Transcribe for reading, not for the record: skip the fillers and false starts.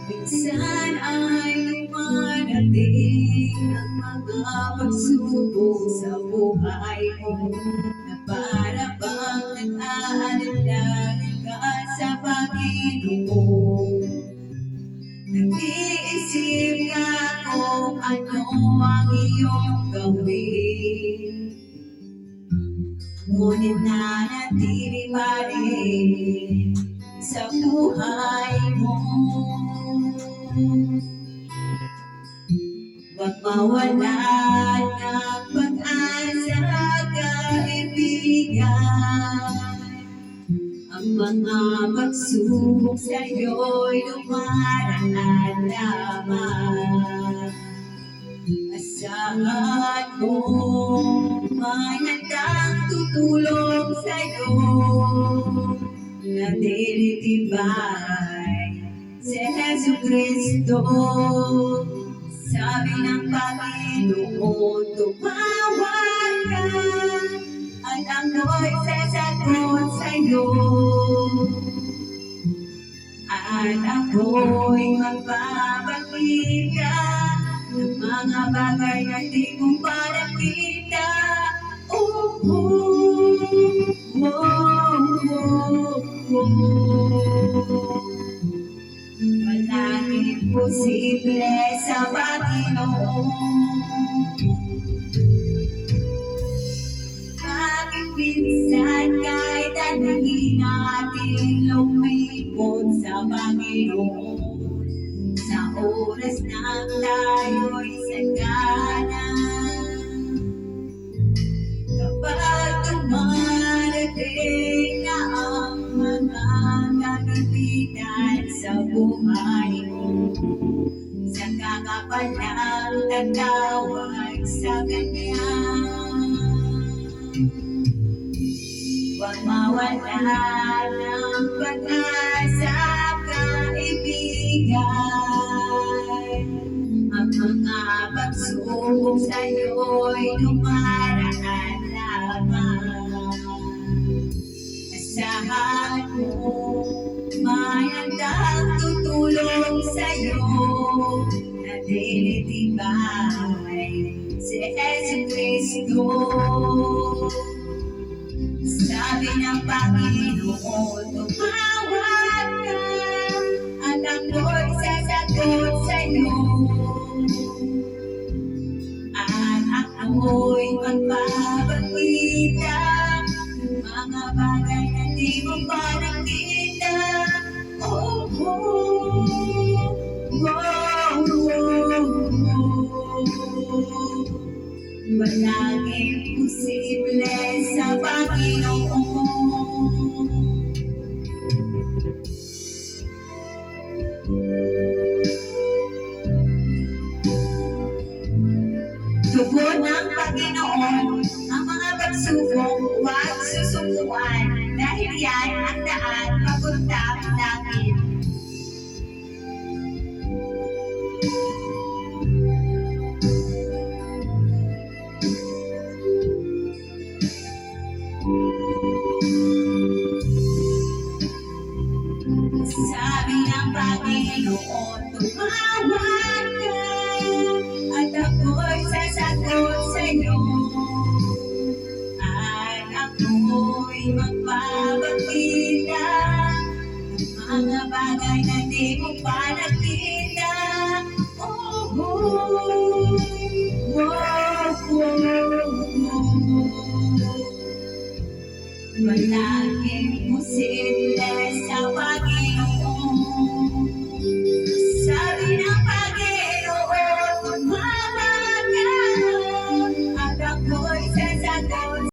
Minsan ay dumarating ang mga pagsubok sa buhay mo na para bang nag-aalala ka sa Panginoon. Nag-iisip ka kung ano ang iyong gawin, ngunit nanatili pa rin sa buhay mo. Huwag mawala ng pag-asa, kaibigan. Ang mga pagsubok sa'yo'y dumaraan lamang. Asahan mo, may handang tutulong sa'yo na dinitibay si Jesucristo. Sabi ng Panginoon, tumawag ka at ako'y sasagot sa'yo, at ako'y magpapakita ng mga bagay na di mo pa nakita. Oh, oh, oh, oh, oh. Walang imposible sa Panginoon. Bakit minsan kahit anong natin lumipot sa Panginoon, sa oras na tayo'y sagana, kapag dumarating na ang mga kagamitan sa buhay mo, saka ka palang tatawag sa Kanya. Huwag mawala ng pag-asa, kaibigan. Ang mga pagsubok sa'yo'y dumaraan lamang. Asahan mo, may handang tutulong sa'yo na dinitibay si Jesucristo. Sabi ng Panginoon, tumawag ka at ako'y sasagot sa'yo, at ako'y magpapakita ng mga bagay na di mo pa nakita. Oh, oh, oh, oh, oh. Walang imposible sa Panginoon. Tugon ng Panginoon ang mga pagsubok, huwag susukuan, dahil yan ang daan papunta namin. Sabi ng Panginoon, tumawag ka at ako'y sasagot sa'yo, at ako'y magpapakita ng mga bagay na di mo pa nakita. Oh, oh, oh, oh. Walang imposible sa Panginoon.